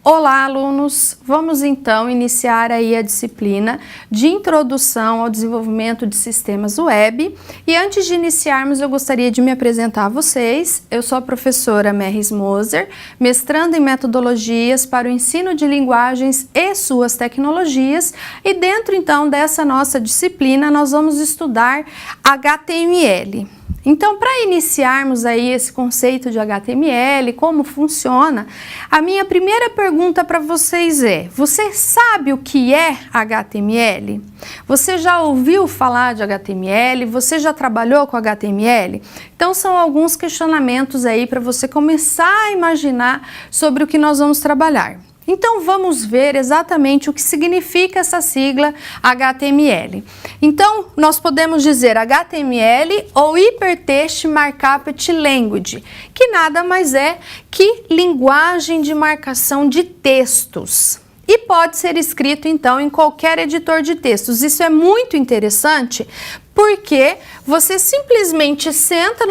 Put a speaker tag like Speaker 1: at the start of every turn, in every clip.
Speaker 1: Olá, alunos! Vamos então iniciar aí a disciplina de Introdução ao Desenvolvimento de Sistemas Web. E antes de iniciarmos, eu gostaria de me apresentar a vocês. Eu sou a professora Merris Moser, mestranda em Metodologias para o Ensino de Linguagens e Suas Tecnologias. E dentro então dessa nossa disciplina, nós vamos estudar HTML. Então, para iniciarmos aí esse conceito de HTML, como funciona, a minha primeira pergunta para vocês é: você sabe o que é HTML? Você já ouviu falar de HTML? Você já trabalhou com HTML? Então, são alguns questionamentos aí para você começar a imaginar sobre o que nós vamos trabalhar. Então, vamos ver exatamente o que significa essa sigla HTML. Então, nós podemos dizer HTML ou Hypertext Markup Language, que nada mais é que linguagem de marcação de textos. E pode ser escrito, então, em qualquer editor de textos. Isso é muito interessante porque você simplesmente senta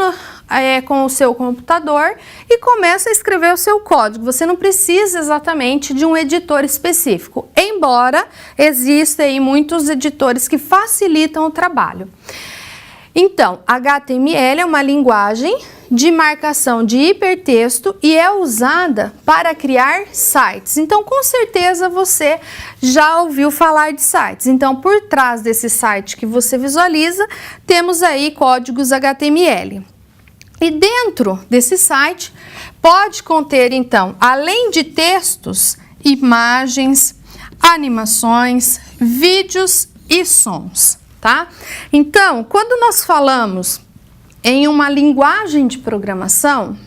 Speaker 1: com o seu computador e começa a escrever o seu código. Você não precisa exatamente de um editor específico, embora existam aí muitos editores que facilitam o trabalho. Então, HTML é uma linguagem de marcação de hipertexto e é usada para criar sites. Então, com certeza você já ouviu falar de sites. Então, por trás desse site que você visualiza, temos aí códigos HTML. E dentro desse site pode conter, então, além de textos, imagens, animações, vídeos e sons, tá? Então, quando nós falamos em uma linguagem de programação,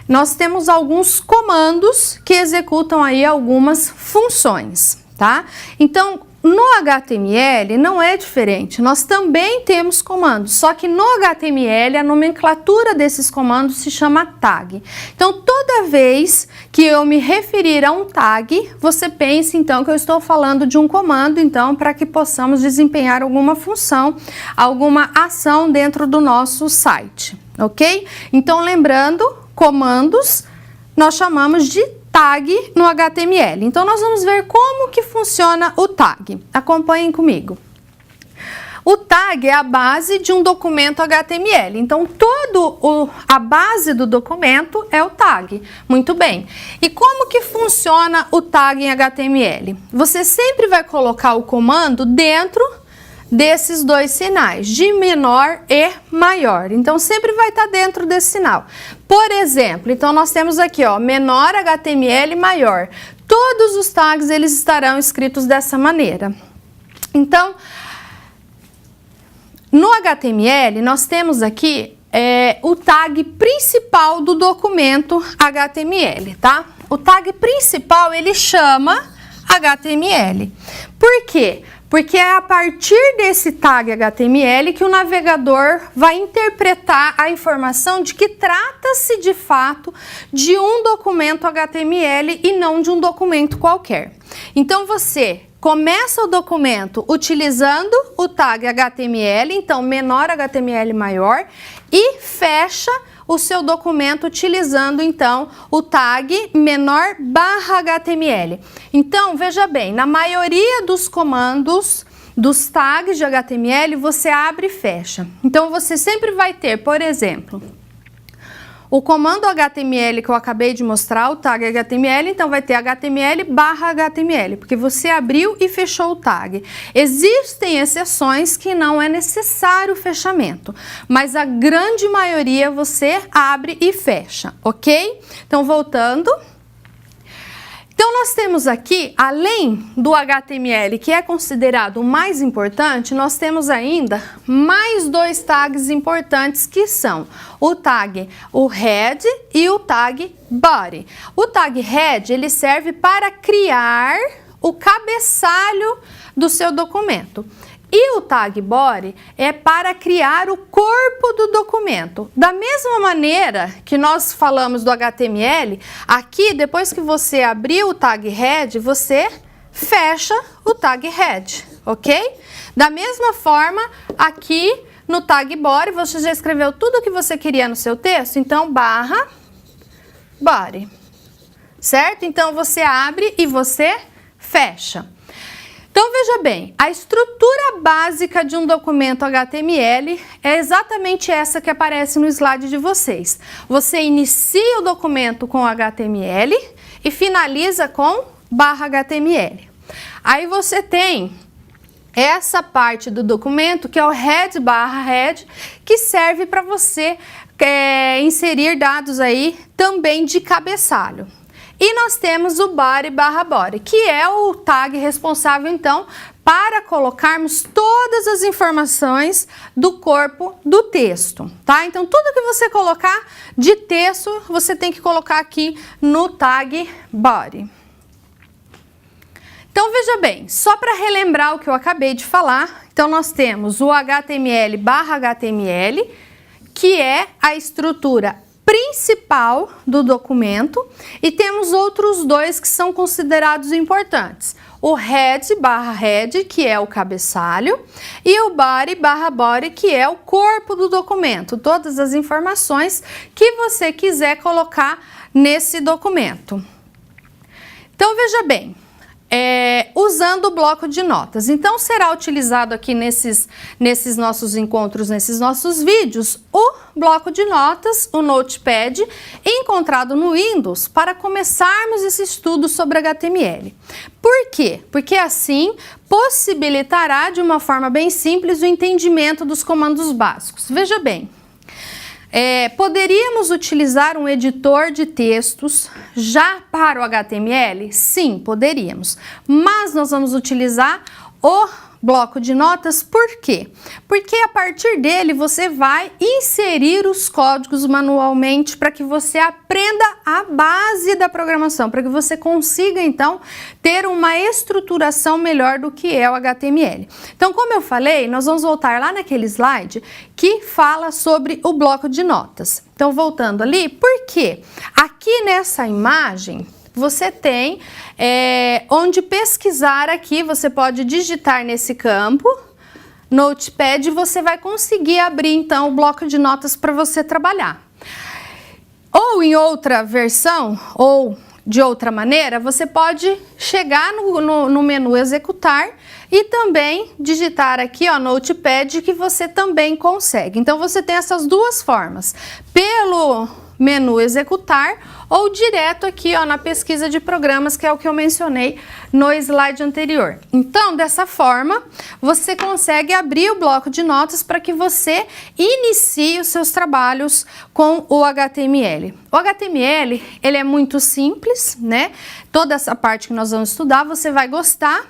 Speaker 1: nós temos alguns comandos que executam aí algumas funções, tá? Então, no HTML não é diferente, nós também temos comandos, só que no HTML a nomenclatura desses comandos se chama tag. Então, toda vez que eu me referir a um tag, você pense então que eu estou falando de um comando, então, para que possamos desempenhar alguma função, alguma ação dentro do nosso site, ok? Então, lembrando, comandos nós chamamos de tag no HTML. Então, nós vamos ver como que funciona o tag. Acompanhem comigo. O tag é a base de um documento HTML. Então, a base do documento é o tag. Muito bem. E como que funciona o tag em HTML? Você sempre vai colocar o comando dentro desses dois sinais, de menor e maior. Então, sempre vai estar dentro desse sinal. Por exemplo, então nós temos aqui, ó, menor HTML maior. Todos os tags, eles estarão escritos dessa maneira. Então, no HTML, nós temos aqui o tag principal do documento HTML, tá? O tag principal, ele chama HTML. Por quê? Porque é a partir desse tag HTML que o navegador vai interpretar a informação de que trata-se de fato de um documento HTML e não de um documento qualquer. Então, você começa o documento utilizando o tag HTML, então menor HTML maior, e fecha o seu documento utilizando, então, o tag menor barra HTML. Então, veja bem, na maioria dos comandos, dos tags de HTML, você abre e fecha. Então, você sempre vai ter, por exemplo, o comando HTML que eu acabei de mostrar, o tag HTML, então vai ter HTML barra HTML, porque você abriu e fechou o tag. Existem exceções que não é necessário o fechamento, mas a grande maioria você abre e fecha, ok? Então, voltando. Então, nós temos aqui, além do HTML, que é considerado o mais importante, nós temos ainda mais dois tags importantes, que são o tag head e o tag body. O tag head, ele serve para criar o cabeçalho do seu documento. E o tag body é para criar o corpo do documento. Da mesma maneira que nós falamos do HTML, aqui, depois que você abrir o tag head, você fecha o tag head, ok? Da mesma forma, aqui no tag body, você já escreveu tudo o que você queria no seu texto, então barra body. certo? Então você abre e você fecha. Então veja bem, a estrutura básica de um documento HTML é exatamente essa que aparece no slide de vocês. Você inicia o documento com HTML e finaliza com /HTML. Aí você tem essa parte do documento que é o head/head, que serve para você inserir dados aí também de cabeçalho. E nós temos o body/body, que é o tag responsável, então, para colocarmos todas as informações do corpo do texto, tá? Então, tudo que você colocar de texto, você tem que colocar aqui no tag body. Então, veja bem, só para relembrar o que eu acabei de falar, então nós temos o HTML/HTML, que é a estrutura principal do documento, e temos outros dois que são considerados importantes. O head/head, que é o cabeçalho, e o body/body, que é o corpo do documento, todas as informações que você quiser colocar nesse documento. Então, veja bem, usando o bloco de notas. Então, será utilizado aqui nesses nossos encontros, nesses nossos vídeos, o bloco de notas, o Notepad, encontrado no Windows, para começarmos esse estudo sobre HTML. Por quê? Porque assim possibilitará de uma forma bem simples o entendimento dos comandos básicos. Veja bem, poderíamos utilizar um editor de textos já para o HTML? Sim, poderíamos. Mas nós vamos utilizar o bloco de notas, por quê? Porque a partir dele você vai inserir os códigos manualmente para que você aprenda a base da programação, para que você consiga então ter uma estruturação melhor do que é o HTML. Então, como eu falei, nós vamos voltar lá naquele slide que fala sobre o bloco de notas. Então, voltando ali, por quê? Aqui nessa imagem você tem onde pesquisar aqui, você pode digitar nesse campo, Notepad, e você vai conseguir abrir então o bloco de notas para você trabalhar. Ou em outra versão, ou de outra maneira, você pode chegar no menu executar e também digitar aqui, ó, Notepad, que você também consegue. Então você tem essas duas formas, pelo menu executar ou direto aqui, ó, na pesquisa de programas, que é o que eu mencionei no slide anterior. Então, dessa forma, você consegue abrir o bloco de notas para que você inicie os seus trabalhos com o HTML. O HTML, ele é muito simples, né? Toda essa parte que nós vamos estudar, você vai gostar.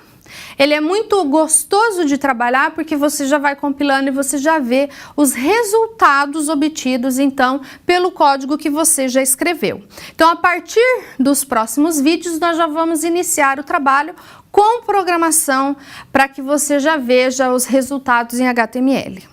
Speaker 1: Ele é muito gostoso de trabalhar porque você já vai compilando e você já vê os resultados obtidos, então, pelo código que você já escreveu. Então, a partir dos próximos vídeos, nós já vamos iniciar o trabalho com programação para que você já veja os resultados em HTML.